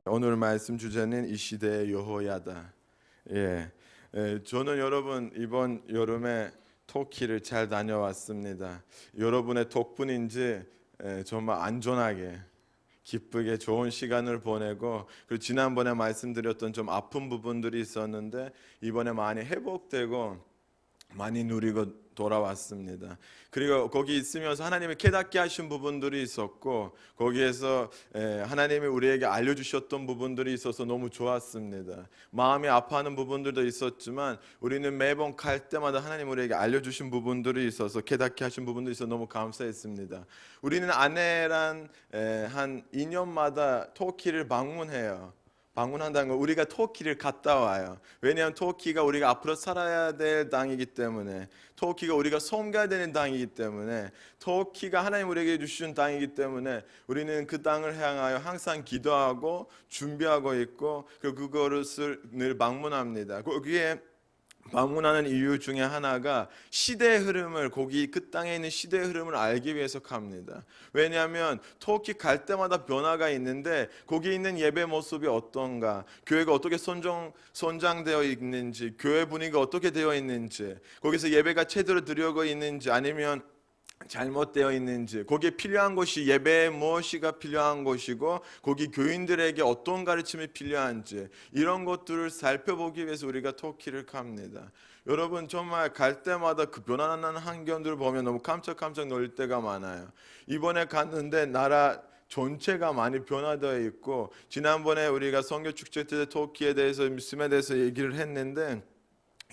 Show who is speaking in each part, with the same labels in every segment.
Speaker 1: 오늘 말씀 주제는 이 시대의 여호야다. 저는 여러분 이번 여름에 터키를 잘 다녀왔습니다. 여러분의 덕분인지 정말 안전하게 기쁘게 좋은 시간을 보내고, 그리고 지난번에 말씀드렸던 좀 아픈 부분들이 있었는데 이번에 많이 회복되고 많이 누리고 돌아왔습니다. 그리고 거기 있으면서 하나님이 깨닫게 하신 부분들이 있었고, 거기에서 하나님이 우리에게 알려주셨던 부분들이 있어서 너무 좋았습니다. 마음이 아파하는 부분들도 있었지만 우리는 매번 갈 때마다 하나님 우리에게 알려주신 부분들이 있어서, 깨닫게 하신 부분들이 있어서 너무 감사했습니다. 우리는 아내랑 한 2년마다 터키를 방문한다는 건 우리가 터키를 갔다 와요. 왜냐하면 터키가 우리가 앞으로 살아야 될 땅이기 때문에, 터키가 우리가 섬겨야 되는 땅이기 때문에, 터키가 하나님 우리에게 주신 땅이기 때문에 우리는 그 땅을 향하여 항상 기도하고 준비하고 있고, 그리고 그것을 늘 방문합니다. 거기에 방문하는 이유 중에 하나가 시대의 흐름을, 그 땅에 있는 시대의 흐름을 알기 위해서 갑니다. 왜냐하면 터키 갈 때마다 변화가 있는데 거기 있는 예배 모습이 어떤가, 교회가 어떻게 선장되어 있는지, 교회 분위기가 어떻게 되어 있는지, 거기서 예배가 제대로 드려지고 있는지 아니면 잘못되어 있는지, 거기에 필요한 것이 예배에 무엇이가 필요한 것이고 거기 교인들에게 어떤 가르침이 필요한지, 이런 것들을 살펴보기 위해서 우리가 터키를 갑니다. 여러분 정말 갈 때마다 그 변화하는 환경들을 보면 너무 깜짝깜짝 놀랄 때가 많아요. 이번에 갔는데 나라 전체가 많이 변화되어 있고, 지난번에 우리가 선교 축제 때 터키에 대해서, 무슬림에 대해서 얘기를 했는데,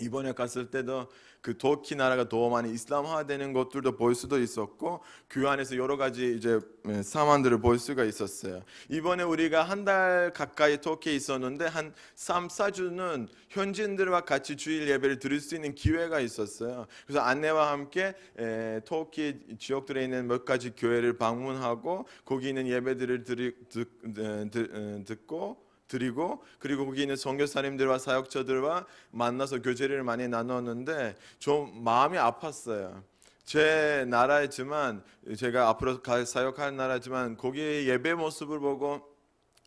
Speaker 1: 이번에 갔을 때도 그 터키 나라가 더 많이 이슬람화되는 것들도 볼 수도 있었고, 교회 안에서 여러 가지 이제 상황들을 볼 수가 있었어요. 이번에 우리가 한 달 가까이 터키에 있었는데 한 3, 4주는 현지인들과 같이 주일 예배를 드릴 수 있는 기회가 있었어요. 그래서 아내와 함께 터키 지역들에 있는 몇 가지 교회를 방문하고 거기 있는 예배들을 드리고, 그리고 거기 있는 선교사님들과 사역자들과 만나서 교제를 많이 나눴는데 좀 마음이 아팠어요. 제 나라이지만, 제가 앞으로 사역할 나라지만 거기의 예배 모습을 보고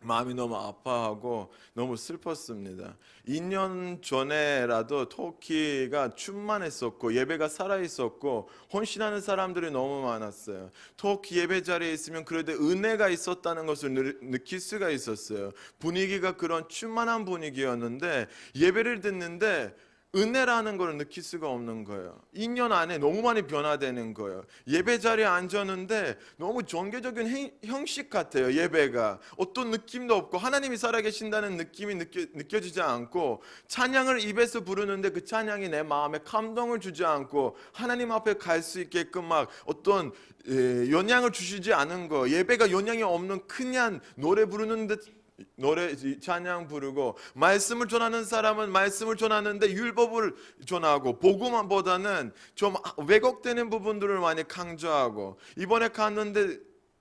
Speaker 1: 마음이 너무 아파하고 너무 슬펐습니다. 2년 전에라도 터키가 충만했었고 예배가 살아있었고 헌신하는 사람들이 너무 많았어요. 터키 예배 자리에 있으면 그래도 은혜가 있었다는 것을 느낄 수가 있었어요. 분위기가 그런 충만한 분위기였는데 예배를 듣는데 은혜라는 걸 느낄 수가 없는 거예요. 2년 안에 너무 많이 변화되는 거예요. 예배 자리에 앉았는데 너무 종교적인 형식 같아요. 예배가 어떤 느낌도 없고 하나님이 살아계신다는 느낌이 느껴지지 않고, 찬양을 입에서 부르는데 그 찬양이 내 마음에 감동을 주지 않고 하나님 앞에 갈 수 있게끔 막 어떤 영향을 주시지 않은 거, 예배가 영향이 없는 그냥 노래 부르는 듯, 노래 찬양 부르고, 말씀을 전하는 사람은 말씀을 전하는데 율법을 전하고 복음보다는 좀 왜곡되는 부분들을 많이 강조하고, 이번에 갔는데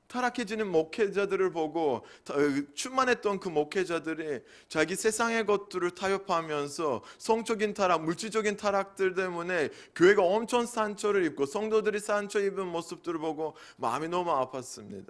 Speaker 1: 타락해지는 목회자들을 보고 충만했던 그 목회자들이 자기 세상의 것들을 타협하면서 성적인 타락, 물질적인 타락들 때문에 교회가 엄청 상처를 입고 성도들이 상처 입은 모습들을 보고 마음이 너무 아팠습니다.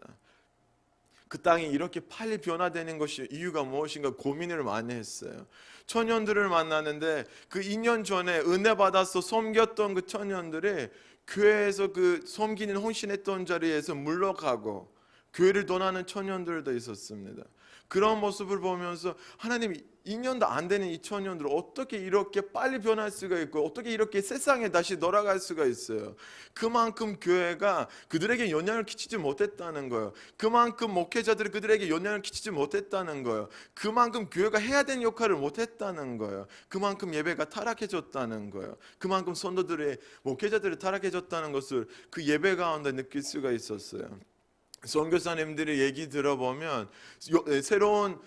Speaker 1: 그 땅이 이렇게 빨리 변화되는 것이 이유가 무엇인가 고민을 많이 했어요. 청년들을 만나는데 그 2년 전에 은혜 받아서 섬겼던 그 청년들이 교회에서 그 섬기는 헌신했던 자리에서 물러가고 교회를 떠나는 청년들도 있었습니다. 그런 모습을 보면서 하나님이 2년도 안 되는 이 청년들을 어떻게 이렇게 빨리 변할 수가 있고 어떻게 이렇게 세상에 다시 돌아갈 수가 있어요. 그만큼 교회가 그들에게 영향을 끼치지 못했다는 거예요. 그만큼 목회자들이 그들에게 영향을 끼치지 못했다는 거예요. 그만큼 교회가 해야 되는 역할을 못했다는 거예요. 그만큼 예배가 타락해졌다는 거예요. 그만큼 성도들의, 목회자들이 타락해졌다는 것을 그 예배 가운데 느낄 수가 있었어요. 선교사님들의 얘기 들어보면 새로운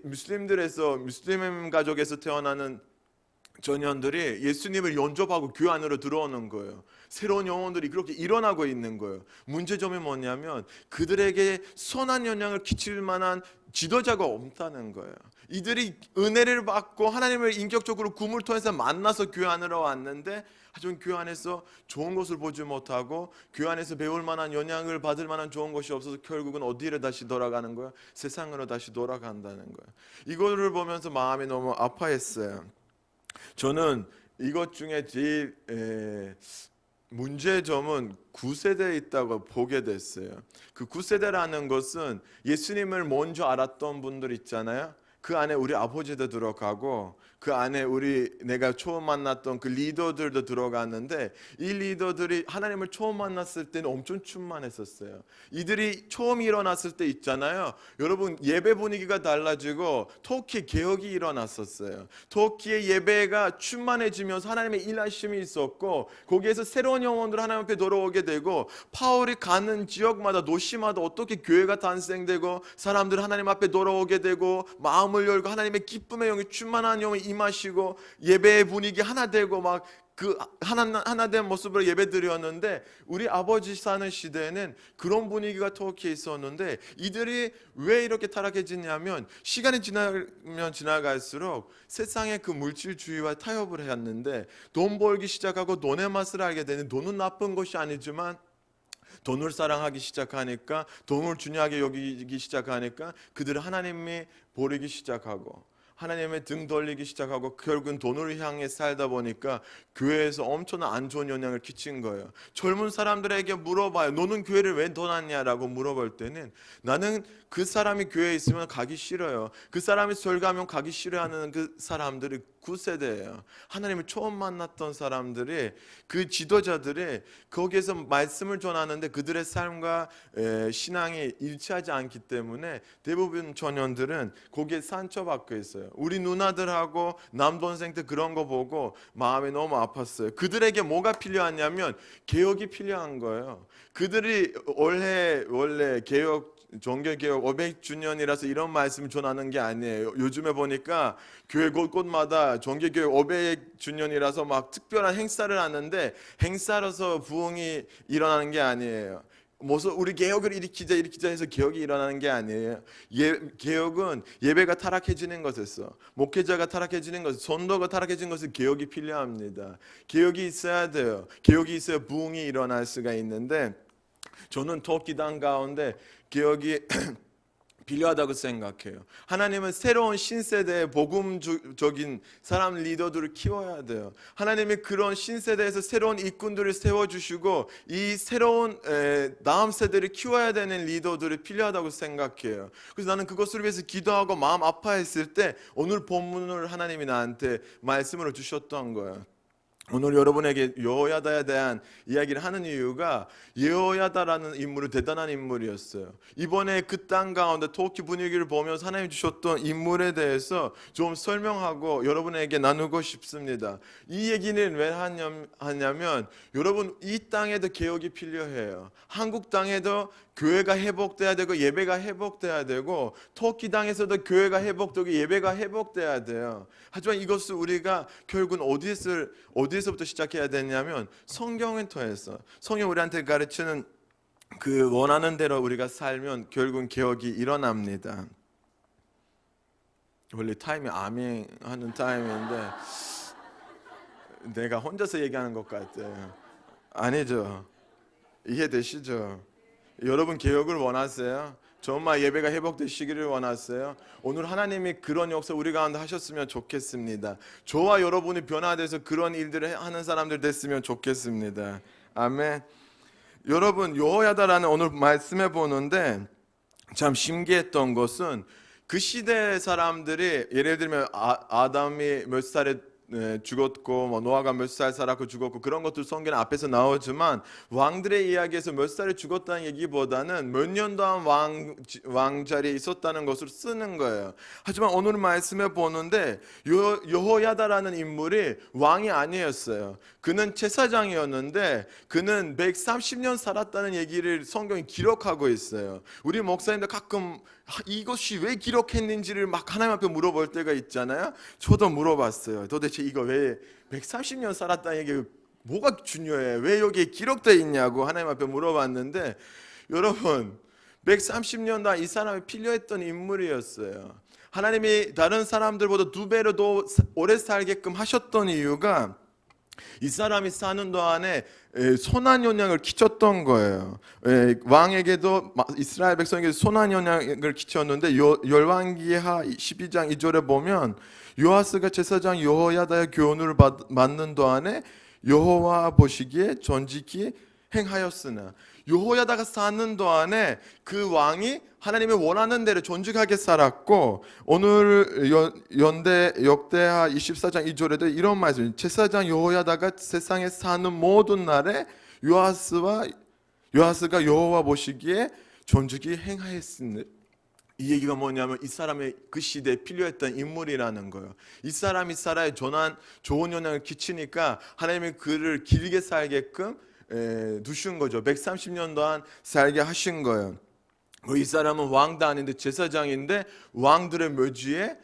Speaker 1: 무슬림 가족에서 태어나는 전년들이 예수님을 영접하고 교회 안으로 들어오는 거예요. 새로운 영혼들이 그렇게 일어나고 있는 거예요. 문제점이 뭐냐면 그들에게 선한 영향을 끼칠 만한 지도자가 없다는 거예요. 이들이 은혜를 받고 하나님을 인격적으로 꿈을 통해서 만나서 교회 안으로 왔는데, 하지만 교회 안에서 좋은 것을 보지 못하고 교회 안에서 배울 만한 영향을 받을 만한 좋은 것이 없어서 결국은 어디로 다시 돌아가는 거야? 세상으로 다시 돌아간다는 거야. 이거를 보면서 마음이 너무 아파했어요. 저는 이것 중에 제일 문제점은 9세대에 있다고 보게 됐어요. 그 9세대라는 것은 예수님을 먼저 알았던 분들 있잖아요. 그 안에 우리 아버지도 들어가고 그 안에 내가 처음 만났던 그 리더들도 들어갔는데, 이 리더들이 하나님을 처음 만났을 때는 엄청 충만했었어요. 이들이 처음 일어났을 때 있잖아요. 여러분, 예배 분위기가 달라지고 터키 개혁이 일어났었어요. 터키의 예배가 충만해지면서 하나님의 일하심이 있었고, 거기에서 새로운 영혼들 하나님 앞에 돌아오게 되고, 파울이 가는 지역마다 도시마다 어떻게 교회가 탄생되고 사람들 하나님 앞에 돌아오게 되고 마음을 열고 하나님의 기쁨의 영이 충만한 영이 임하시고 예배의 분위기 하나 되고 막 그 하나 된 모습으로 예배 드렸는데, 우리 아버지 사는 시대에는 그런 분위기가 터키에 있었는데, 이들이 왜 이렇게 타락해지냐면 시간이 지나면 지나갈수록 세상의 그 물질주의와 타협을 했는데, 돈 벌기 시작하고 돈의 맛을 알게 되는, 돈은 나쁜 것이 아니지만 돈을 사랑하기 시작하니까, 돈을 중요하게 여기기 시작하니까 그들은 하나님이 버리기 시작하고 하나님의 등 돌리기 시작하고 결국은 돈을 향해 살다 보니까 교회에서 엄청난 안 좋은 영향을 끼친 거예요. 젊은 사람들에게 물어봐요. 너는 교회를 왜 떠났냐라고 물어볼 때는, 나는 그 사람이 교회에 있으면 가기 싫어요. 그 사람이 설교하면 가기 싫어하는 그 사람들이 9세대예요. 하나님을 처음 만났던 사람들이, 그 지도자들이 거기에서 말씀을 전하는데 그들의 삶과 신앙이 일치하지 않기 때문에 대부분 청년들은 거기에 상처받고 있어요. 우리 누나들하고 남동생들 그런 거 보고 마음이 너무 아팠어요. 그들에게 뭐가 필요하냐면 개혁이 필요한 거예요. 그들이 원래 종교개혁 500주년이라서 이런 말씀을 전하는 게 아니에요. 요즘에 보니까 교회 곳곳마다 종교개혁 500주년이라서 막 특별한 행사를 하는데, 행사라서 부흥이 일어나는 게 아니에요. 우리 개혁을 일으키자 해서 개혁이 일어나는 게 아니에요. 개혁은 예배가 타락해지는 것에서, 목회자가 타락해지는 것, 선도가 타락해지는 것에 개혁이 필요합니다. 개혁이 있어야 돼요. 개혁이 있어야 부흥이 일어날 수가 있는데, 저는 터키 땅 가운데 개혁이 필요하다고 생각해요. 하나님은 새로운 신세대의 복음적인 사람 리더들을 키워야 돼요. 하나님이 그런 신세대에서 새로운 일꾼들을 세워주시고 이 새로운 다음 세대를 키워야 되는 리더들이 필요하다고 생각해요. 그래서 나는 그것을 위해서 기도하고 마음 아파했을 때 오늘 본문을 하나님이 나한테 말씀으로 주셨던 거예요. 오늘 여러분에게 여호야다에 대한 이야기를 하는 이유가, 여호야다라는 인물은 대단한 인물이었어요. 이번에 그 땅 가운데 터키 분위기를 보면서 하나님 주셨던 인물에 대해서 좀 설명하고 여러분에게 나누고 싶습니다. 이 얘기는 왜 하냐면, 여러분, 이 땅에도 개혁이 필요해요. 한국 땅에도 교회가 회복돼야 되고 예배가 회복돼야 되고, 터키 땅에서도 교회가 회복되고 예배가 회복돼야 돼요. 하지만 이것을 우리가 결국은 어디에서부터 시작해야 되냐면 성경을 통해서, 성경 우리한테 가르치는 그 원하는 대로 우리가 살면 결국은 개혁이 일어납니다. 원래 타임이 아멘 하는 타임인데 내가 혼자서 얘기하는 것 같아요. 아니죠? 이해되시죠? 여러분, 개혁을 원하세요? 정말 예배가 회복되시기를 원하세요? 오늘 하나님이 그런 역사 우리 가운데 하셨으면 좋겠습니다. 저와 여러분이 변화돼서 그런 일들을 하는 사람들 됐으면 좋겠습니다. 아멘. 여러분, 여호야다라는 오늘 말씀해 보는데 참 신기했던 것은, 그 시대 사람들이 예를 들면 아담이 몇 살에 죽었고 노아가 몇 살 살았고 죽었고 그런 것들 성경 앞에서 나오지만, 왕들의 이야기에서 몇 살에 죽었다는 얘기보다는 몇 년 동안 왕 자리에 있었다는 것을 쓰는 거예요. 하지만 오늘 말씀에 보는데 여호야다라는 인물이 왕이 아니었어요. 그는 제사장이었는데 그는 130년 살았다는 얘기를 성경이 기록하고 있어요. 우리 목사님들 가끔 이것이 왜 기록했는지를 막 하나님 앞에 물어볼 때가 있잖아요. 저도 물어봤어요. 도대체 이거 왜 130년 살았다는 얘기 뭐가 중요해? 왜 여기에 기록되어 있냐고 하나님 앞에 물어봤는데, 여러분, 130년 동안 이 사람이 필요했던 인물이었어요. 하나님이 다른 사람들보다 2배로 더 오래 살게끔 하셨던 이유가 이 사람이 사는 동안에 선한 영향을 끼쳤던 거예요. 왕에게도 이스라엘 백성에게도 선한 영향을 끼쳤는데 열왕기하 12장 2절에 보면 요아스가 제사장 여호야다의 교훈을 받는 동안에 여호와 보시기에 정직히 행하였으나, 여호야다가 사는 동안에 그 왕이 하나님이 원하는 대로 존중하게 살았고, 오늘 역대하 24장 2절에도 이런 말씀, 제사장 여호야다가 세상에 사는 모든 날에 요아스가 여호와 보시기에 존중히 행하였으니, 이 얘기가 뭐냐면 이 사람의 그 시대에 필요했던 인물이라는 거예요. 이 사람이 살아야 좋은 영향을 끼치니까 하나님이 그를 길게 살게끔 두신 거죠. 130년 동안 살게 하신 거예요. 이 사람은 왕도 아닌데 제사장인데 왕들의 묘지에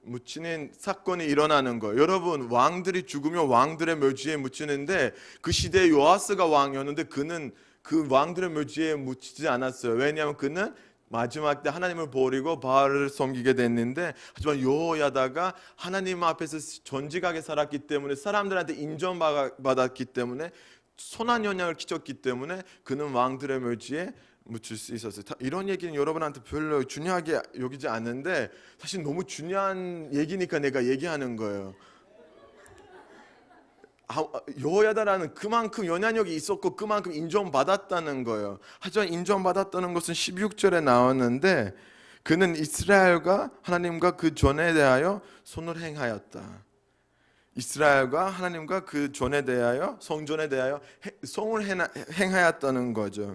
Speaker 1: 묻히는 사건이 일어나는 거예요. 여러분, 왕들이 죽으면 왕들의 묘지에 묻히는데 그 시대에 요아스가 왕이었는데 그는 그 왕들의 묘지에 묻히지 않았어요. 왜냐하면 그는 마지막 때 하나님을 버리고 바알을 섬기게 됐는데, 하지만 여호야다가 하나님 앞에서 정직하게 살았기 때문에, 사람들한테 인정받았기 때문에, 선한 영향을 끼쳤기 때문에 그는 왕들의 묘지에 묻힐 수 있었어요. 이런 얘기는 여러분한테 별로 중요하게 여기지 않는데 사실 너무 중요한 얘기니까 내가 얘기하는 거예요. 여호야다라는 그만큼 영향력이 있었고 그만큼 인정받았다는 거예요. 하지만 인정받았다는 것은 16절에 나왔는데, 그는 이스라엘과 하나님과 그 전에 대하여 선을 행하였다. 이스라엘과 하나님과 그 전에 대하여, 성전에 대하여 성을 행하였다는 거죠.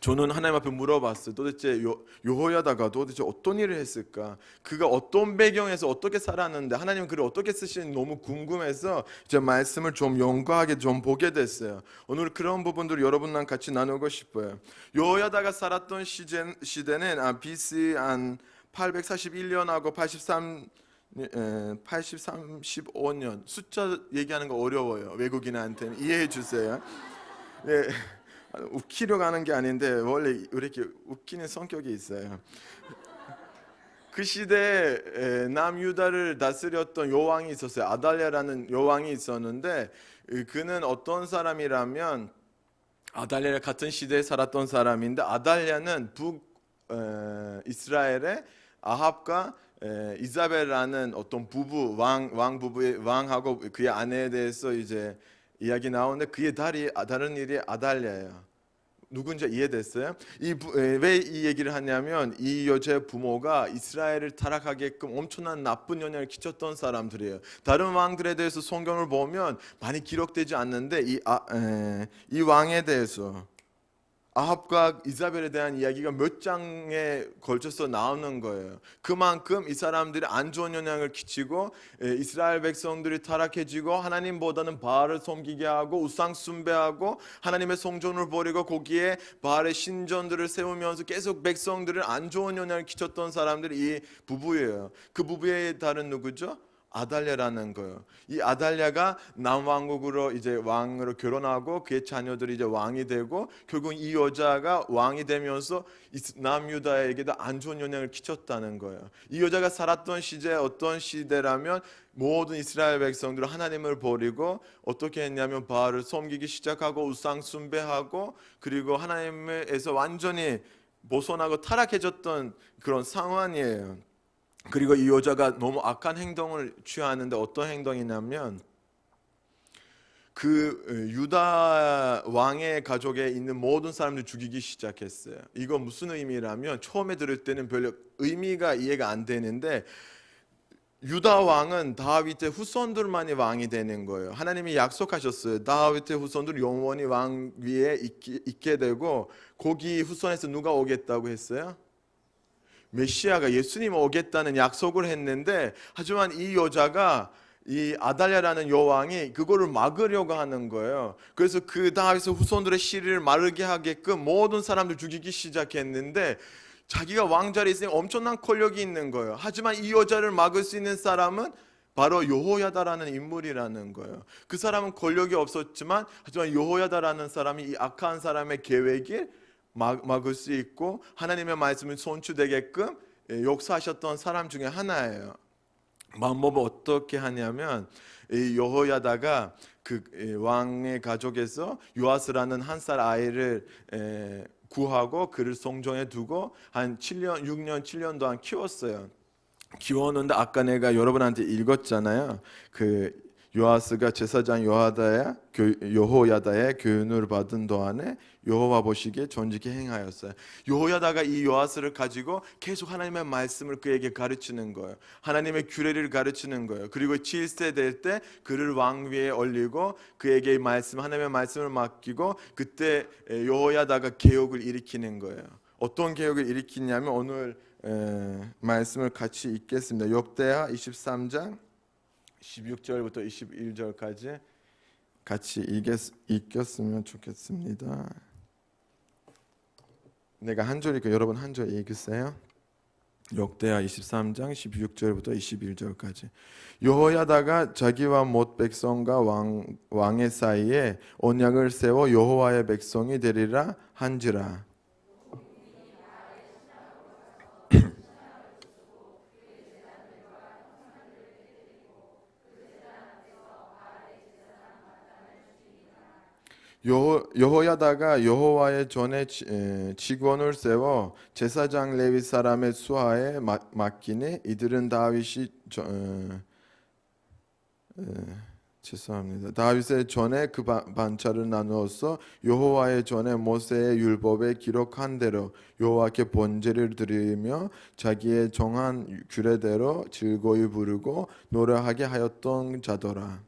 Speaker 1: 저는 하나님 앞에 물어봤어요. 도대체 여호야다가 도대체 어떤 일을 했을까? 그가 어떤 배경에서 어떻게 살았는데 하나님은 그를 어떻게 쓰시는지 너무 궁금해서 제 말씀을 좀 연구하게 좀 보게 됐어요. 오늘 그런 부분들을 여러분랑 같이 나누고 싶어요. 여호야다가 살았던 시대는 BC 한 841년하고 835년. 숫자 얘기하는 거 어려워요. 외국인한테는 이해해 주세요. 네. 웃기려고 하는 게 아닌데 원래 이렇게 웃기는 성격이 있어요. 그 시대에 남유다를 다스렸던 여왕이 있었어요. 아달랴라는 여왕이 있었는데, 그는 어떤 사람이라면 아달랴 같은 시대에 살았던 사람인데, 아달랴는 이스라엘의 아합과 이사벨라는 어떤 부부, 왕하고 그의 아내에 대해서 이제 이야기 나오는데, 그의 다른 일이 아달랴예요. 누군지 이해됐어요? 왜 이 얘기를 하냐면 이 여자의 부모가 이스라엘을 타락하게끔 엄청난 나쁜 영향을 끼쳤던 사람들이에요. 다른 왕들에 대해서 성경을 보면 많이 기록되지 않는데 이 왕에 대해서, 아합과 이사벨에 대한 이야기가 몇 장에 걸쳐서 나오는 거예요. 그만큼 이 사람들이 안 좋은 영향을 끼치고 이스라엘 백성들이 타락해지고 하나님보다는 바알을 섬기게 하고 우상 숭배하고 하나님의 성전을 버리고 거기에 바알의 신전들을 세우면서 계속 백성들을 안 좋은 영향을 끼쳤던 사람들이 이 부부예요. 그 부부의 딸은 누구죠? 아달랴라는 거예요. 이 아달랴가 남왕국으로 이제 왕으로 결혼하고 그의 자녀들이 이제 왕이 되고, 결국 이 여자가 왕이 되면서 남유다에게도 안 좋은 영향을 끼쳤다는 거예요. 이 여자가 살았던 시대 어떤 시대라면 모든 이스라엘 백성들은 하나님을 버리고 어떻게 했냐면 바알을 섬기기 시작하고 우상 숭배하고, 그리고 하나님에서 완전히 벗어나고 타락해졌던 그런 상황이에요. 그리고 이 여자가 너무 악한 행동을 취하는데, 어떤 행동이냐면 그 유다 왕의 가족에 있는 모든 사람들 죽이기 시작했어요. 이거 무슨 의미라면, 처음에 들을 때는 별로 의미가 이해가 안 되는데, 유다 왕은 다윗의 후손들만이 왕이 되는 거예요. 하나님이 약속하셨어요. 다윗의 후손들 영원히 왕 위에 있게 되고, 거기 후손에서 누가 오겠다고 했어요? 메시아가, 예수님 오겠다는 약속을 했는데, 하지만 이 여자가, 이 아달랴라는 여왕이 그거를 막으려고 하는 거예요. 그래서 그 다윗의 후손들의 씨를 마르게 하게끔 모든 사람들 죽이기 시작했는데, 자기가 왕자리에 있으니 엄청난 권력이 있는 거예요. 하지만 이 여자를 막을 수 있는 사람은 바로 여호야다라는 인물이라는 거예요. 그 사람은 권력이 없었지만 하지만 여호야다라는 사람이 이 악한 사람의 계획을 막을 수 있고 하나님의 말씀을 손추되게끔 역사하셨던 사람 중에 하나예요. 방법을 어떻게 하냐면 이 여호야다가 그 왕의 가족에서 요아스라는 한 살 아이를 구하고 그를 성전에 두고 한 7년, 6년, 7년 동안 키웠어요. 키웠는데 아까 내가 여러분한테 읽었잖아요. 그 요아스가 제사장 여호야다의 교훈을 받은 동안에 여호와 보시기에 정직히 행하였어요. 여호야다가 이 요아스를 가지고 계속 하나님의 말씀을 그에게 가르치는 거예요. 하나님의 규례를 가르치는 거예요. 그리고 7세 될 때 그를 왕 위에 올리고 그에게 하나님의 말씀을 맡기고 그때 여호야다가 개혁을 일으키는 거예요. 어떤 개혁을 일으키냐면 오늘 말씀을 같이 읽겠습니다. 역대하 23장 16절부터 21절까지 같이 읽겠으면 좋겠습니다. 내가 한 절 읽고 여러분 한 절 읽으세요. 역대하 23장 16절부터 21절까지. 여호야다가 자기와 못 백성과 왕의 사이에 언약을 세워 여호와의 백성이 되리라 한지라. 여호야다가 여호와의 전에 직원을 세워 제사장 레위 사람의 수하에 맡기니 이들은 다윗의 전에 그 반차를 나누어서 여호와의 전에 모세의 율법에 기록한 대로 여호와께 번제를 드리며 자기의 정한 규례대로 즐거이 부르고 노래하게 하였던 자더라.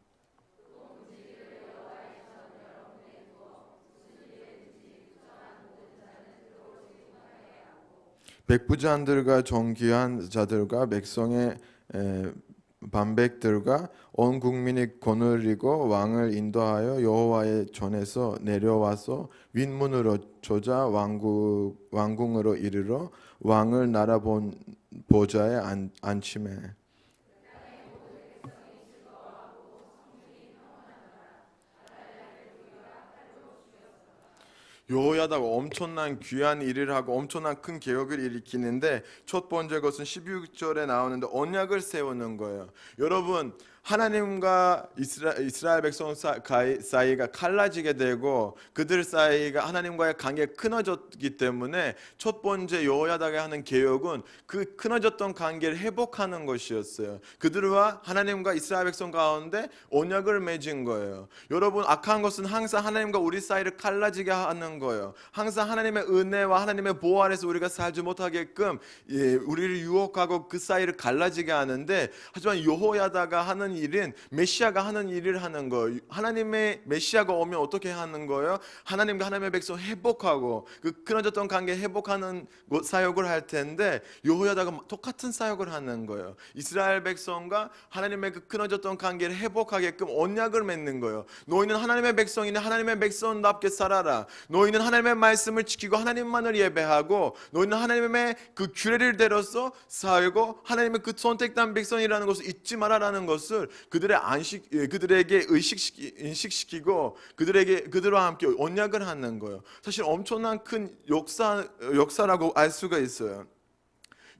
Speaker 1: 백부장들과 정귀한 자들과 백성의 반백들과 온 국민이 거느리고 왕을 인도하여 여호와의 전에서 내려와서 윗문으로 조자 왕궁으로 이르러 왕을 나라 보좌에 앉히매. 여호야다가 엄청난 귀한 일을 하고 엄청난 큰 개혁을 일으키는데 첫 번째 것은 16절에 나오는데 언약을 세우는 거예요. 여러분 하나님과 이스라엘 백성 사이가 갈라지게 되고 그들 사이가 하나님과의 관계가 끊어졌기 때문에 첫 번째 여호야다가 하는 개혁은 그 끊어졌던 관계를 회복하는 것이었어요. 그들과 하나님과 이스라엘 백성 가운데 언약을 맺은 거예요. 여러분 악한 것은 항상 하나님과 우리 사이를 갈라지게 하는 거예요. 항상 하나님의 은혜와 하나님의 보호 아래서 우리가 살지 못하게끔 우리를 유혹하고 그 사이를 갈라지게 하는데 하지만 여호야다가 하는 일은 메시아가 하는 일을 하는 거예요. 하나님의 메시아가 오면 어떻게 하는 거예요? 하나님과 하나님의 백성 회복하고 그 끊어졌던 관계 회복하는 사역을 할 텐데 여호야다가 똑같은 사역을 하는 거예요. 이스라엘 백성과 하나님의 그 끊어졌던 관계를 회복하게끔 언약을 맺는 거예요. 너희는 하나님의 백성이니 하나님의 백성답게 살아라. 너희는 하나님의 말씀을 지키고 하나님만을 예배하고 너희는 하나님의 그 규례를 대로서 살고 하나님의 그 선택된 백성이라는 것을 잊지 말아라는 것을 그들에게 인식시키고 그들과 함께 언약을 하는 거예요. 사실 엄청난 큰 역사라고 알 수가 있어요.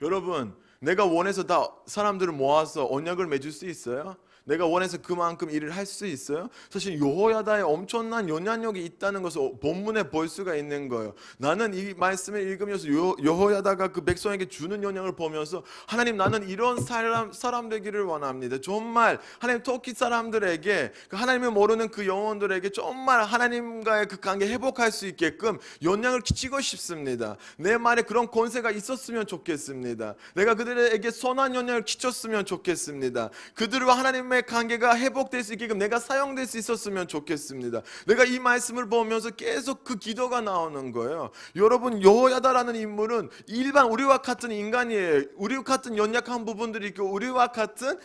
Speaker 1: 여러분, 내가 원해서 다 사람들을 모아서 언약을 맺을 수 있어요? 내가 원해서 그만큼 일을 할 수 있어요? 사실 여호야다에 엄청난 영향력이 있다는 것을 본문에 볼 수가 있는 거예요. 나는 이 말씀을 읽으면서 여호야다가 그 백성에게 주는 영향을 보면서 하나님 나는 이런 사람 되기를 원합니다. 정말 하나님 터키 사람들에게 하나님을 모르는 그 영혼들에게 정말 하나님과의 그 관계 회복할 수 있게끔 영향을 끼치고 싶습니다. 내 말에 그런 권세가 있었으면 좋겠습니다. 내가 그들에게 선한 영향을 끼쳤으면 좋겠습니다. 그들과 하나님의 관계가 회복될 수 있게끔 내가 사용될 수 있었으면 좋겠습니다. 내가 이 말씀을 보면서 계속 그 기도가 나오는 거예요. 여러분 여호야다라는 인물은 일반 우리와 같은 인간이에요. 우리와 같은 연약한 부분들이 있고 우리와 같은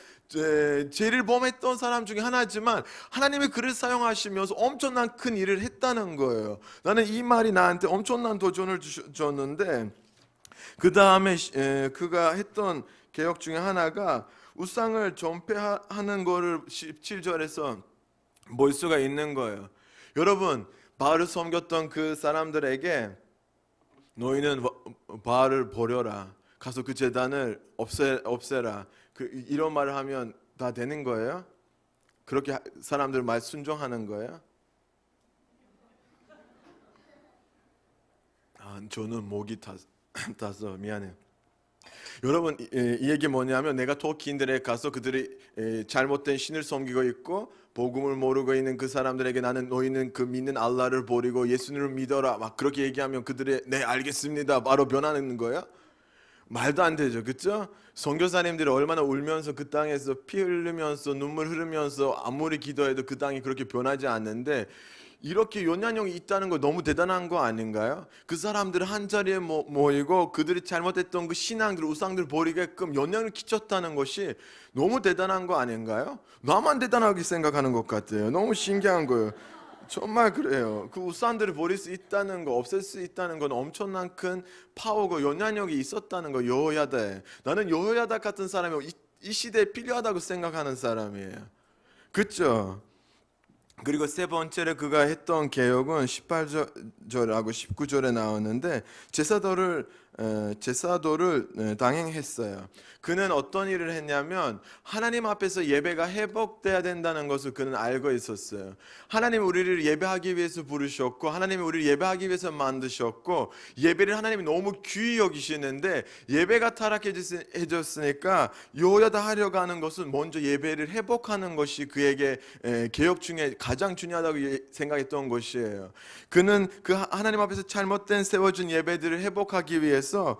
Speaker 1: 죄를 범했던 사람 중에 하나지만 하나님이 그를 사용하시면서 엄청난 큰 일을 했다는 거예요. 나는 이 말이 나한테 엄청난 도전을 줬는데 그 다음에 그가 했던 개혁 중에 하나가 우상을 전폐하는 거를 17절에서 볼 수가 있는 거예요. 여러분, 바알을 섬겼던 그 사람들에게 너희는 바알을 버려라, 가서 그 제단을 없애라, 이런 말을 하면 다 되는 거예요? 그렇게 사람들 말 순종하는 거예요? 저는 목이 타서 미안해요. 여러분, 이 얘기 뭐냐면, 내가 터키인들에 가서 그들이 잘못된 신을 섬기고 있고 복음을 모르고 있는 그 사람들에게 나는 너희는 그 믿는 알라를 버리고 예수님을 믿어라, 막 그렇게 얘기하면 그들이 네 알겠습니다 바로 변하는 거예요? 말도 안 되죠, 그렇죠? 선교사님들이 얼마나 울면서 그 땅에서 피 흘리면서 눈물 흐르면서 아무리 기도해도 그 땅이 그렇게 변하지 않는데, 이렇게 연약력이 있다는 거 너무 대단한 거 아닌가요? 그 사람들 한 자리에 모이고 그들이 잘못했던 그 신앙들, 우상들 버리게끔 영향을 끼쳤다는 것이 너무 대단한 거 아닌가요? 나만 대단하게 생각하는 것 같아요. 너무 신기한 거예요. 정말 그래요. 그 우상들을 버릴 수 있다는 거, 없앨 수 있다는 건 엄청난 큰 파워고 영향력이 있었다는 거. 여호야다에, 나는 여호야다 같은 사람이 이 시대에 필요하다고 생각하는 사람이에요. 그렇죠? 그리고 세 번째로 그가 했던 개혁은 18절하고 19절에 나오는데 제사도를 당행했어요. 그는 어떤 일을 했냐면 하나님 앞에서 예배가 회복돼야 된다는 것을 그는 알고 있었어요. 하나님이 우리를 예배하기 위해서 부르셨고 하나님이 우리를 예배하기 위해서 만드셨고 예배를 하나님이 너무 귀히 여기시는데 예배가 타락해졌으니까 여호야다 하려고 하는 것은 먼저 예배를 회복하는 것이 그에게 개혁 중에 가장 중요하다고 생각했던 것이에요. 그는 그 하나님 앞에서 잘못된 세워준 예배들을 회복하기 위해서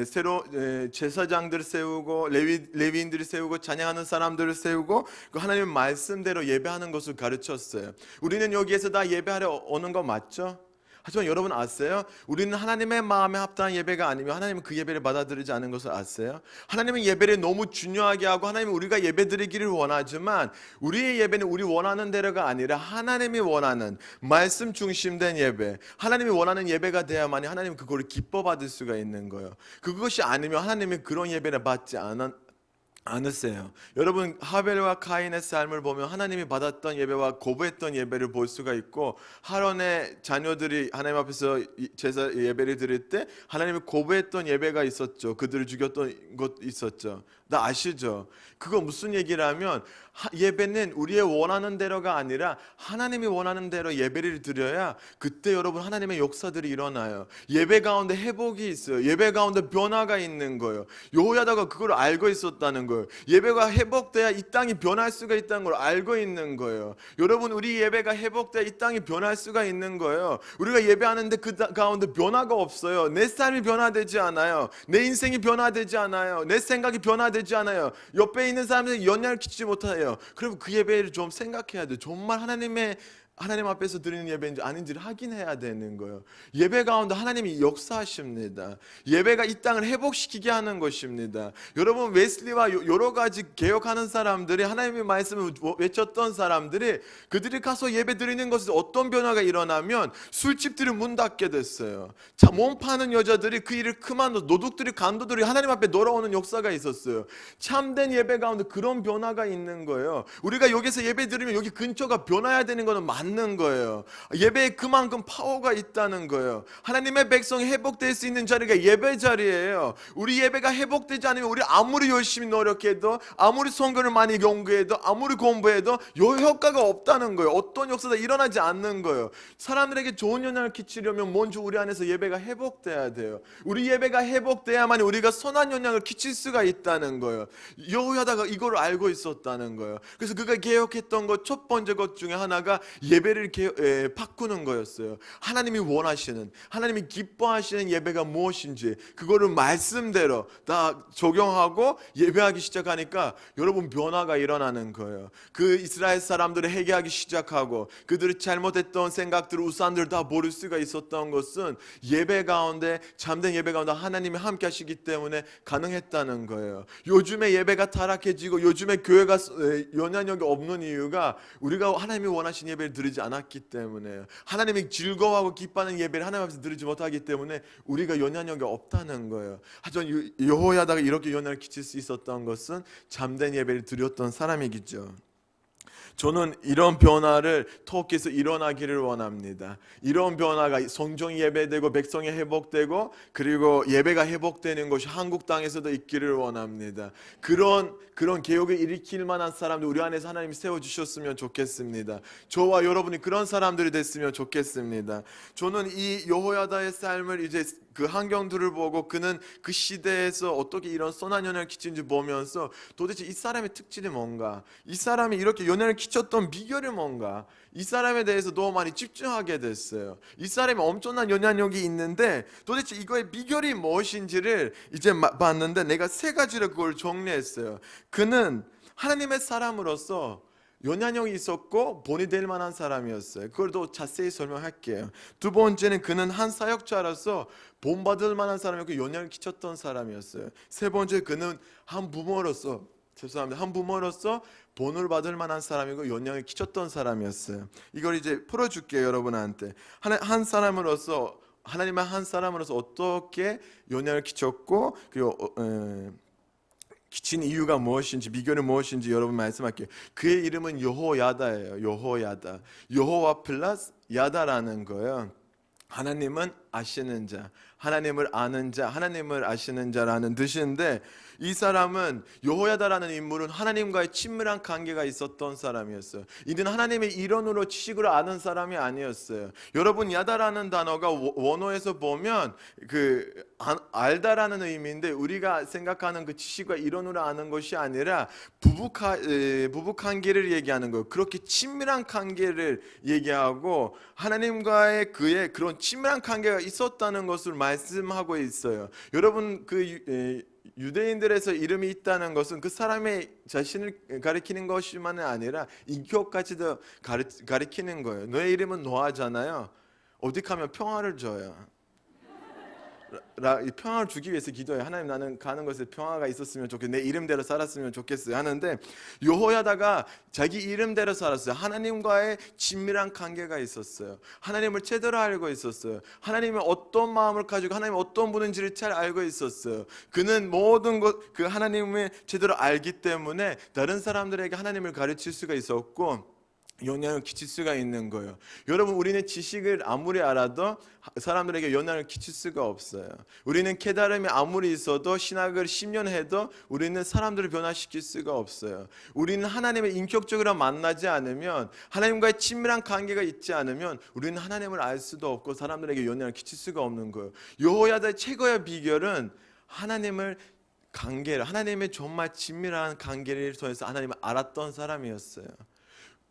Speaker 1: 새로 제사장들을 세우고 레위인들을 세우고 찬양하는 사람들을 세우고 그 하나님의 말씀대로 예배하는 것을 가르쳤어요. 우리는 여기에서 다 예배하러 오는 거 맞죠? 하지만 여러분 아세요? 우리는 하나님의 마음에 합당한 예배가 아니면 하나님은 그 예배를 받아들이지 않는 것을 아세요? 하나님은 예배를 너무 중요하게 하고 하나님은 우리가 예배 드리기를 원하지만 우리의 예배는 우리 원하는 대로가 아니라 하나님이 원하는 말씀 중심된 예배, 하나님이 원하는 예배가 돼야만이 하나님은 그거를 기뻐 받을 수가 있는 거예요. 그것이 아니면 하나님은 그런 예배를 받지 않으세요. 여러분, 하벨과 가인의 삶을 보면 하나님이 받았던 예배와 거부했던 예배를 볼 수가 있고, 하론의 자녀들이 하나님 앞에서 제사 예배를 드릴 때 하나님이 거부했던 예배가 있었죠. 그들을 죽였던 것 있었죠. 나 아시죠? 그거 무슨 얘기라면 예배는 우리의 원하는 대로가 아니라 하나님이 원하는 대로 예배를 드려야 그때 여러분 하나님의 역사들이 일어나요. 예배 가운데 회복이 있어요. 예배 가운데 변화가 있는 거예요. 여호야다가 그걸 알고 있었다는 거예요. 예배가 회복돼야 이 땅이 변할 수가 있다는 걸 알고 있는 거예요. 여러분, 우리 예배가 회복돼야 이 땅이 변할 수가 있는 거예요. 우리가 예배하는데 그 가운데 변화가 없어요. 내 삶이 변화되지 않아요. 내 인생이 변화되지 않아요. 내 생각이 변화되지 않아요. 옆에 있는 사람들이 영향을 끼치지 못해요. 그럼 그 예배를 좀 생각해야 돼. 정말 하나님 앞에서 드리는 예배인지 아닌지를 확인해야 되는 거예요. 예배 가운데 하나님이 역사하십니다. 예배가 이 땅을 회복시키게 하는 것입니다. 여러분, 웨슬리와 여러 가지 개혁하는 사람들이 하나님의 말씀을 외쳤던 사람들이 그들이 가서 예배 드리는 것에서 어떤 변화가 일어나면 술집들이 문 닫게 됐어요. 자, 몸 파는 여자들이 그 일을 그만둬 도둑들이 간도들이 하나님 앞에 돌아오는 역사가 있었어요. 참된 예배 가운데 그런 변화가 있는 거예요. 우리가 여기서 예배 드리면 여기 근처가 변화해야 되는 것은 맞는 거예요. 예배에 그만큼 파워가 있다는 거예요. 하나님의 백성이 회복될 수 있는 자리가 예배 자리예요. 우리 예배가 회복되지 않으면 우리 아무리 열심히 노력해도 아무리 선교를 많이 연구해도 아무리 공부해도 효과가 없다는 거예요. 어떤 역사도 일어나지 않는 거예요. 사람들에게 좋은 영향을 끼치려면 먼저 우리 안에서 예배가 회복돼야 돼요. 우리 예배가 회복돼야만 우리가 선한 영향을 끼칠 수가 있다는 거예요. 여호야다가 이걸 알고 있었다는 거예요. 그래서 그가 개혁했던 것 첫 번째 것 중에 하나가 예배를 바꾸는 거였어요. 하나님이 원하시는, 하나님이 기뻐하시는 예배가 무엇인지 그거를 말씀대로 다 적용하고 예배하기 시작하니까 여러분 변화가 일어나는 거예요. 그 이스라엘 사람들을 회개하기 시작하고 그들이 잘못했던 생각들, 우상들을 다 버릴 수가 있었던 것은 예배 가운데, 참된 예배 가운데 하나님이 함께 하시기 때문에 가능했다는 거예요. 요즘에 예배가 타락해지고 요즘에 교회가 영향력이 없는 이유가 우리가 하나님이 원하시는 예배를 드리지 않았기 때문에요. 하나님이 즐거워하고 기뻐하는 예배를 하나님 앞에서 드리지 못하기 때문에 우리가 영향력이 없다는 거예요. 하지만 여호야다가 이렇게 영향을 끼칠 수 있었던 것은 잠든 예배를 드렸던 사람이겠죠. 저는 이런 변화를 터키에서 일어나기를 원합니다. 이런 변화가 성전이 예배되고 백성이 회복되고 그리고 예배가 회복되는 것이 한국 땅에서도 있기를 원합니다. 그런 개혁을 일으킬 만한 사람들 우리 안에서 하나님이 세워주셨으면 좋겠습니다. 저와 여러분이 그런 사람들이 됐으면 좋겠습니다. 저는 이 여호야다의 삶을 이제 그 환경들을 보고 그는 그 시대에서 어떻게 이런 선한 영향을 끼치는지 보면서 도대체 이 사람의 특질이 뭔가, 이 사람이 이렇게 영향을 끼쳤던 비결이 뭔가, 이 사람에 대해서 너무 많이 집중하게 됐어요. 이 사람이 엄청난 영향력이 있는데 도대체 이거의 비결이 무엇인지를 이제 봤는데 내가 세 가지로 그걸 정리했어요. 그는 하나님의 사람으로서 영향력이 있었고 본이 될 만한 사람이었어요. 그걸 더 자세히 설명할게요. 두 번째는 그는 한 사역자로서 본받을 만한 사람이었고 영향을 끼쳤던 사람이었어요. 세 번째 그는 한 부모로서 본을 받을 만한 사람이고 영향을 끼쳤던 사람이었어요. 이걸 이제 풀어줄게요, 여러분한테. 한 사람으로서 하나님의 한 사람으로서 어떻게 영향을 끼쳤고 그리고 끼친 이유가 무엇인지 비결은 무엇인지 여러분 말씀할게요. 그의 이름은 여호야다예요. 여호야다. 여호와 플러스 야다라는 거예요. 하나님은 아시는 자, 하나님을 아는 자, 하나님을 아시는 자라는 뜻인데 이 사람은 여호야다라는 인물은 하나님과의 친밀한 관계가 있었던 사람이었어요. 이는 하나님의 일원으로 지식으로 아는 사람이 아니었어요. 여러분 야다라는 단어가 원어에서 보면 알다라는 의미인데 우리가 생각하는 그 지식과 일원으로 아는 것이 아니라 부부 관계를 얘기하는 거예요. 그렇게 친밀한 관계를 얘기하고 하나님과의 그의 그런 친밀한 관계가 있었다는 것을 말씀하고 있어요. 여러분 유대인들에서 이름이 있다는 것은 그 사람의 자신을 가리키는 것이만은 아니라 인격까지도 가리키는 거예요. 너의 이름은 노아잖아요. 어디 가면 평화를 줘요. 이 평화를 주기 위해서 기도해. 하나님 나는 가는 곳에 평화가 있었으면 좋겠어. 내 이름대로 살았으면 좋겠어요 하는데 여호야다가 자기 이름대로 살았어요. 하나님과의 친밀한 관계가 있었어요. 하나님을 제대로 알고 있었어요. 하나님의 어떤 마음을 가지고 하나님이 어떤 분인지를 잘 알고 있었어요. 그는 모든 것 그 하나님을 제대로 알기 때문에 다른 사람들에게 하나님을 가르칠 수가 있었고 영향을 끼칠 수가 있는 거예요. 여러분 우리는 지식을 아무리 알아도 사람들에게 영향을 끼칠 수가 없어요. 우리는 깨달음이 아무리 있어도 신학을 10년 해도 우리는 사람들을 변화시킬 수가 없어요. 우리는 하나님을 인격적으로 만나지 않으면 하나님과의 친밀한 관계가 있지 않으면 우리는 하나님을 알 수도 없고 사람들에게 영향을 끼칠 수가 없는 거예요. 여호야다의 최고의 비결은 하나님의 정말 친밀한 관계를 통해서 하나님을 알았던 사람이었어요.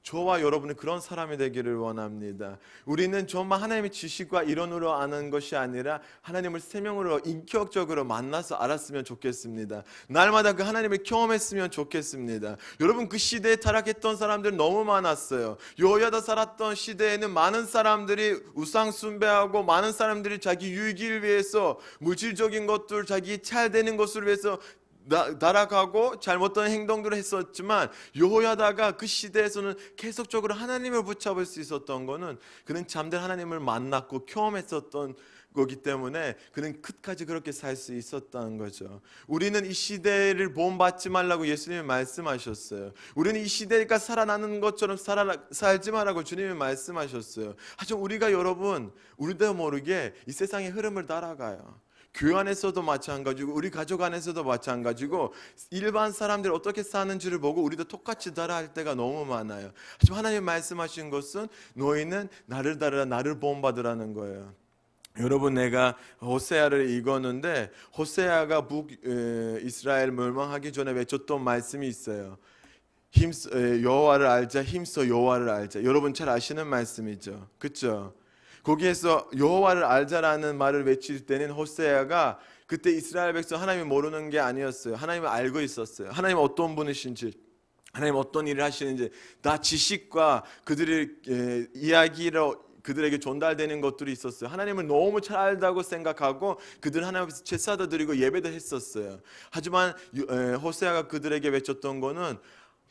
Speaker 1: 저와 여러분은 그런 사람이 되기를 원합니다. 우리는 정말 하나님의 지식과 이론으로 아는 것이 아니라 하나님을 생명으로 인격적으로 만나서 알았으면 좋겠습니다. 날마다 그 하나님을 경험했으면 좋겠습니다. 여러분 그 시대에 타락했던 사람들 너무 많았어요. 여호야다 살았던 시대에는 많은 사람들이 우상 숭배하고 많은 사람들이 자기 유익을 위해서 물질적인 것들 자기 잘 되는 것을 위해서 날아가고 잘못된 행동들을 했었지만 여호야다가 그 시대에서는 계속적으로 하나님을 붙잡을 수 있었던 거는 그는 잠든 하나님을 만났고 경험했었던 거기 때문에 그는 끝까지 그렇게 살 수 있었다는 거죠. 우리는 이 시대를 본받지 말라고 예수님이 말씀하셨어요. 우리는 이 시대가 살아나는 것처럼 살지 말라고 주님이 말씀하셨어요. 하지만 우리도 모르게 이 세상의 흐름을 따라가요. 교회 안에서도 마찬가지고 우리 가족 안에서도 마찬가지고 일반 사람들이 어떻게 사는지를 보고 우리도 똑같이 따라할 때가 너무 많아요. 하지만 하나님 말씀하신 것은 너희는 나를 따르라 나를 본받으라는 거예요. 여러분 내가 호세아를 읽었는데 호세아가 북이스라엘 멸망하기 전에 외쳤던 말씀이 있어요. 여호와를 알자 힘써 여호와를 알자. 여러분 잘 아시는 말씀이죠. 그렇죠? 거기에서 여호와를 알자라는 말을 외칠 때는 호세아가 그때 이스라엘 백성 하나님을 모르는 게 아니었어요. 하나님을 알고 있었어요. 하나님 어떤 분이신지 하나님 어떤 일을 하시는지 다 지식과 그들의 이야기로 그들에게 전달되는 것들이 있었어요. 하나님을 너무 잘 알다고 생각하고 그들은 하나님 앞에서 제사도 드리고 예배도 했었어요. 하지만 호세아가 그들에게 외쳤던 거는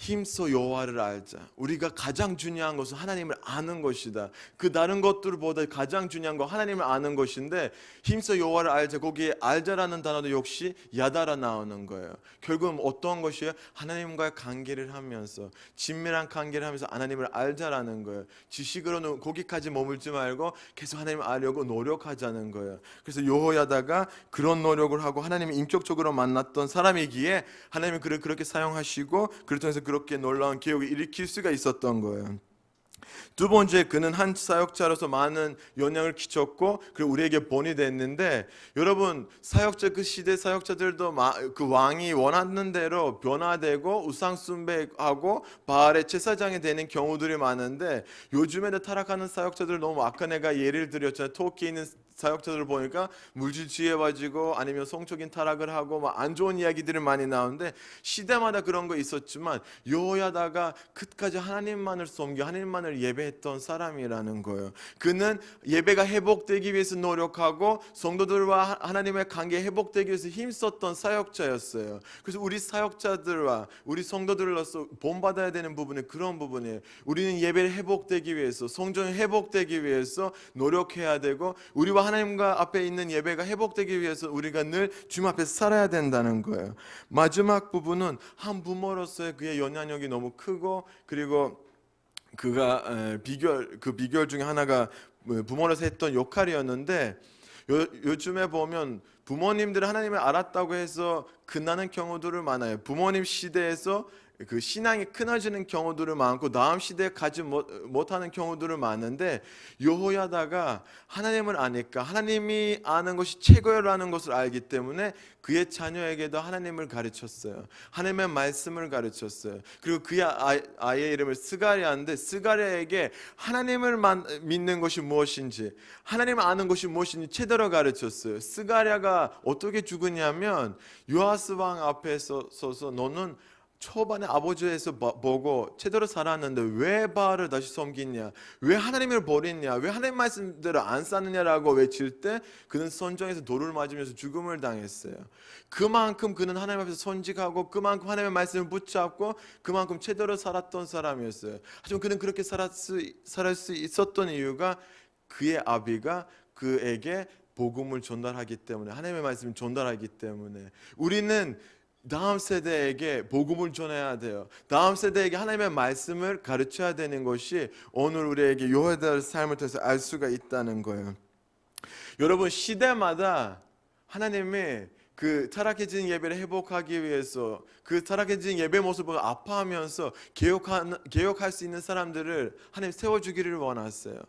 Speaker 1: 힘써 여호와를 알자. 우리가 가장 중요한 것은 하나님을 아는 것이다. 그 다른 것들보다 가장 중요한 거 하나님을 아는 것인데, 힘써 여호와를 알자. 거기에 알자라는 단어도 역시 야다라 나오는 거예요. 결국은 어떤 것이에요? 하나님과의 관계를 하면서, 친밀한 관계를 하면서 하나님을 알자라는 거예요. 지식으로는 거기까지 머물지 말고 계속 하나님을 알려고 노력하자는 거예요. 그래서 여호야다가 그런 노력을 하고 하나님을 인격적으로 만났던 사람이기에 하나님은 그를 그렇게 사용하시고, 그를 통해서 그렇게 놀라운 기억을 일으킬 수가 있었던 거예요. 두 번째, 그는 한 사역자로서 많은 영향을 끼쳤고, 그리고 우리에게 본이 됐는데, 여러분 사역자, 그 시대 사역자들도 그 왕이 원하는 대로 변화되고 우상 숭배하고 바알의 제사장이 되는 경우들이 많은데, 요즘에도 타락하는 사역자들 너무, 아까 내가 예를 드렸잖아요. 터키에 있는 사역자들 보니까 물질 취해가지고 아니면 성적인 타락을 하고 막 안 좋은 이야기들이 많이 나오는데, 시대마다 그런 거 있었지만 여호야다가 끝까지 하나님만을 섬겨 하나님만을 예배했던 사람이라는 거예요. 그는 예배가 회복되기 위해서 노력하고 성도들과 하나님의 관계 회복되기 위해서 힘썼던 사역자였어요. 그래서 우리 사역자들과 우리 성도들로서 본받아야 되는 부분은 그런 부분이에요. 우리는 예배를 회복되기 위해서, 성전이 회복되기 위해서 노력해야 되고, 우리와 하나님과 앞에 있는 예배가 회복되기 위해서 우리가 늘 주님 앞에 살아야 된다는 거예요. 마지막 부분은 한 부모로서의 그의 영향력이 너무 크고, 그리고 그가 비결 중에 하나가 부모로서 했던 역할이었는데, 요즘에 보면 부모님들은 하나님을 알았다고 해서 끝나는 경우들을 많아요. 부모님 시대에서 그 신앙이 끊어지는 경우들을 많고, 다음 시대에 가지 못하는 경우들을 많은데, 여호야다가 하나님을 아니까, 하나님이 아는 것이 최고라는 것을 알기 때문에 그의 자녀에게도 하나님을 가르쳤어요. 하나님의 말씀을 가르쳤어요. 그리고 그의 아이의 이름을 스가랴인데, 스가랴에게 하나님을 믿는 것이 무엇인지, 하나님을 아는 것이 무엇인지 제대로 가르쳤어요. 스가랴가 어떻게 죽으냐면, 요아스 왕 앞에 서서 너는 초반에 아버지에서 보고 제대로 살았는데 왜 바알을 다시 섬기냐, 왜 하나님을 버리냐, 왜 하나님 말씀대로 안 사느냐라고 외칠 때 그는 선정에서 돌을 맞으면서 죽음을 당했어요. 그만큼 그는 하나님 앞에서 선직하고, 그만큼 하나님의 말씀을 붙잡고, 그만큼 제대로 살았던 사람이었어요. 하지만 그는 그렇게 살을 수 있었던 이유가 그의 아비가 그에게 복음을 전달하기 때문에, 하나님의 말씀을 전달하기 때문에. 우리는 다음 세대에게 복음을 전해야 돼요. 다음 세대에게 하나님의 말씀을 가르쳐야 되는 것이 오늘 우리에게 여호야다의 삶을 통해서 알 수가 있다는 거예요. 여러분, 시대마다 하나님이 그 타락해진 예배를 회복하기 위해서, 그 타락해진 예배 모습을 아파하면서 개혁할 수 있는 사람들을 하나님 세워주기를 원하세요.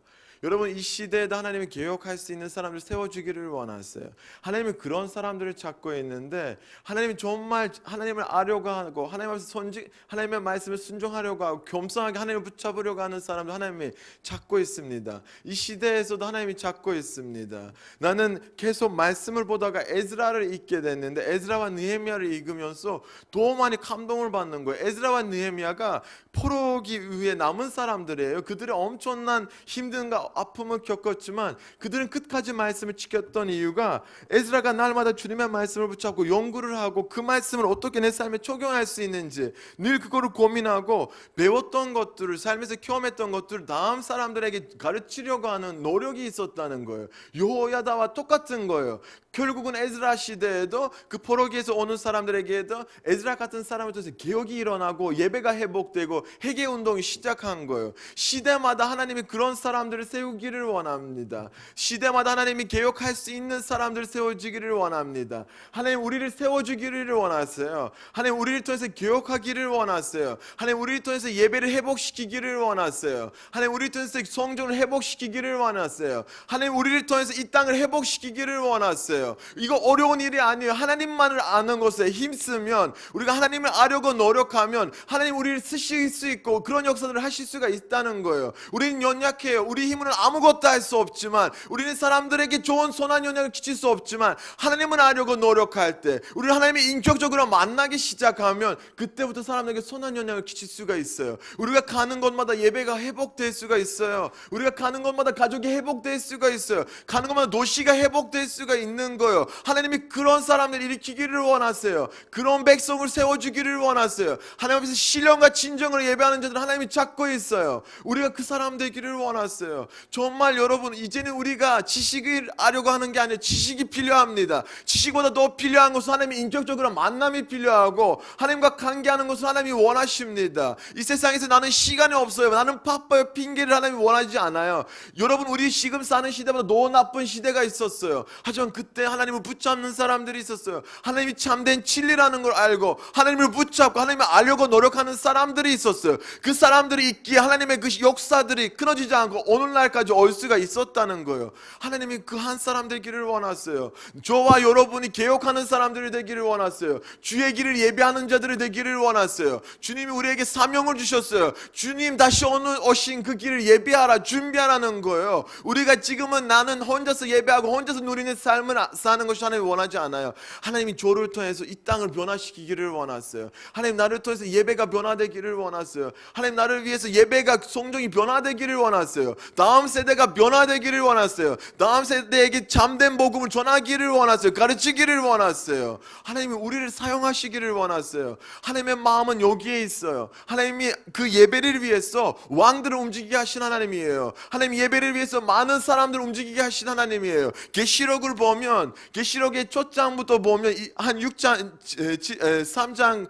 Speaker 1: 여러분, 이 시대에도 하나님이 개혁할 수 있는 사람들 세워주기를 원하세요. 하나님이 그런 사람들을 찾고 있는데, 하나님이 정말 하나님을 알려고 하고, 하나님의 말씀을 순종하려고 하고, 겸손하게 하나님을 붙잡으려고 하는 사람들 하나님이 찾고 있습니다. 이 시대에서도 하나님이 찾고 있습니다. 나는 계속 말씀을 보다가 에스라를 읽게 됐는데, 에스라와 느헤미야를 읽으면서 더 많이 감동을 받는 거예요. 에스라와 느헤미야가 포로기 위에 남은 사람들이에요. 그들이 엄청난 힘든가 아픔을 겪었지만 그들은 끝까지 말씀을 지켰던 이유가, 에스라가 날마다 주님의 말씀을 붙잡고 연구를 하고, 그 말씀을 어떻게 내 삶에 적용할 수 있는지 늘 그거를 고민하고, 배웠던 것들을, 삶에서 경험했던 것들을 다음 사람들에게 가르치려고 하는 노력이 있었다는 거예요. 여호야다와 똑같은 거예요. 결국은 에스라 시대에도 그 포로기에서 오는 사람들에게도 에스라 같은 사람을 통해서 개혁이 일어나고 예배가 회복되고 회개 운동이 시작한 거예요. 시대마다 하나님이 그런 사람들을 세우기를 원합니다. 시대마다 하나님이 개혁할 수 있는 사람들을 세워주기를 원합니다. 하나님 우리를 세워주기를 원하세요. 하나님 우리를 통해서 개혁하기를 원하세요. 하나님 우리를 통해서 예배를 회복시키기를 원하세요. 하나님 우리를 통해서 성전을 회복시키기를 원하세요. 하나님 우리를 통해서 이 땅을 회복시키기를 원하세요. 이거 어려운 일이 아니에요. 하나님만을 아는 것에 힘쓰면, 우리가 하나님을 알려고 노력하면 하나님 우리를 쓰실 수 있고 그런 역사들을 하실 수가 있다는 거예요. 우리는 연약해요. 우리 힘을 우리는 아무것도 할 수 없지만, 우리는 사람들에게 좋은 선한 영향을 끼칠 수 없지만, 하나님을 알려고 노력할 때, 우리를 하나님이 인격적으로 만나기 시작하면 그때부터 사람들에게 선한 영향을 끼칠 수가 있어요. 우리가 가는 곳마다 예배가 회복될 수가 있어요. 우리가 가는 곳마다 가족이 회복될 수가 있어요. 가는 곳마다 도시가 회복될 수가 있는 거예요. 하나님이 그런 사람들을 일으키기를 원하세요. 그런 백성을 세워주기를 원하세요. 하나님 앞에서 신령과 진정으로 예배하는 자들을 하나님이 찾고 있어요. 우리가 그 사람 되기를 원하세요. 정말 여러분, 이제는 우리가 지식을 하려고 하는 게 아니라 지식이 필요합니다. 지식보다 더 필요한 것은 하나님의 인격적으로 만남이 필요하고, 하나님과 관계하는 것을 하나님이 원하십니다. 이 세상에서 나는 시간이 없어요, 나는 바빠요, 핑계를 하나님이 원하지 않아요. 여러분, 우리 지금 사는 시대보다 더 나쁜 시대가 있었어요. 하지만 그때 하나님을 붙잡는 사람들이 있었어요. 하나님이 참된 진리라는 걸 알고 하나님을 붙잡고 하나님을 알려고 노력하는 사람들이 있었어요. 그 사람들이 있기에 하나님의 그 역사들이 끊어지지 않고 오늘날까지 올 수가 있었다는 거예요. 하나님이 그 한 사람 되기를 원하세요. 저와 여러분이 개혁하는 사람들이 되기를 원하세요. 주의 길을 예배하는 자들이 되기를 원하세요. 주님이 우리에게 사명을 주셨어요. 주님 다시 오신 그 길을 예배하라, 준비하라는 거예요. 우리가 지금은 나는 혼자서 예배하고 혼자서 누리는 삶을 사는 것이 하나님이 원하지 않아요. 하나님이 저를 통해서 이 땅을 변화시키기를 원하세요. 하나님 나를 통해서 예배가 변화되기를 원하세요. 하나님 나를 위해서 예배가 성정이 변화되기를 원하세요. 다음 세대가 변화되기를 원하세요. 다음 세대에게 참된 복음을 전하기를 원하세요. 가르치기를 원하세요. 하나님이 우리를 사용하시기를 원하세요. 하나님의 마음은 여기에 있어요. 하나님이 그 예배를 위해서 왕들을 움직이게 하신 하나님이에요. 하나님 예배를 위해서 많은 사람들을 움직이게 하신 하나님이에요. 계시록을 보면, 계시록의 첫 장부터 보면 한 6장, 3장까지,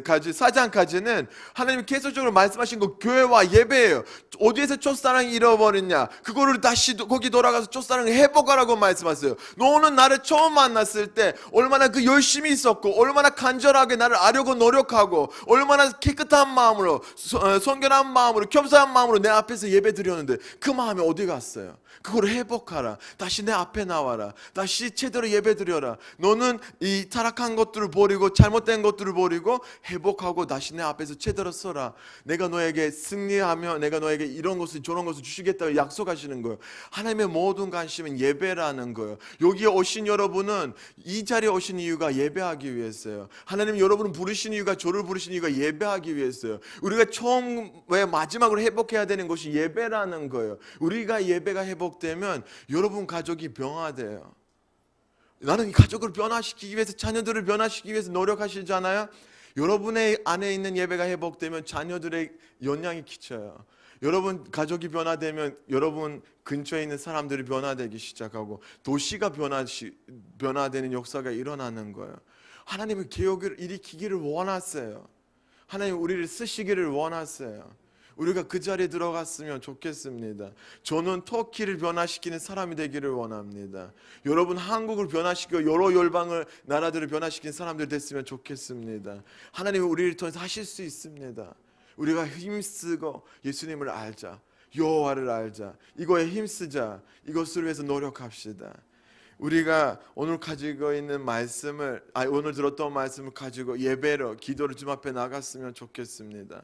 Speaker 1: 4장까지는 하나님이 계속적으로 말씀하신 거 교회와 예배예요. 어디에서 첫사랑이 잃어버렸냐, 그거를 다시 거기 돌아가서 첫사랑을 회복하라고 말씀하세요. 너는 나를 처음 만났을 때 얼마나 그 열심히 있었고, 얼마나 간절하게 나를 아려고 노력하고, 얼마나 깨끗한 마음으로, 선결한 마음으로, 겸손한 마음으로 내 앞에서 예배 드렸는데 그 마음이 어디 갔어요? 그걸 회복하라. 다시 내 앞에 나와라. 다시 제대로 예배 드려라. 너는 이 타락한 것들을 버리고, 잘못된 것들을 버리고 회복하고 다시 내 앞에서 제대로 서라. 내가 너에게 승리하며 내가 너에게 이런 것을 저런 것을 주시겠다고 약속하시는 거예요. 하나님의 모든 관심은 예배라는 거예요. 여기에 오신 여러분은 이 자리에 오신 이유가 예배하기 위해서요. 하나님 여러분을 부르신 이유가, 저를 부르신 이유가 예배하기 위해서요. 우리가 처음에 마지막으로 회복해야 되는 것이 예배라는 거예요. 우리가 예배가 회복되면 여러분 가족이 변화돼요. 나는 이 가족을 변화시키기 위해서, 자녀들을 변화시키기 위해서 노력하시잖아요. 여러분의 안에 있는 예배가 회복되면 자녀들의 영향이 끼쳐요. 여러분 가족이 변화되면 여러분 근처에 있는 사람들이 변화되기 시작하고 도시가 변화되는 역사가 일어나는 거예요. 하나님은 개혁을 일으키기를 원하세요. 하나님 우리를 쓰시기를 원하세요. 우리가 그 자리에 들어갔으면 좋겠습니다. 저는 터키를 변화시키는 사람이 되기를 원합니다. 여러분 한국을 변화시키고 여러 열방을, 나라들을 변화시키는 사람들 됐으면 좋겠습니다. 하나님이 우리를 통해서 하실 수 있습니다. 우리가 힘쓰고 예수님을 알자, 여호와를 알자, 이거에 힘쓰자, 이것을 위해서 노력합시다. 우리가 오늘 가지고 있는 말씀을, 오늘 들었던 말씀을 가지고 예배로, 기도를 주님 앞에 나갔으면 좋겠습니다.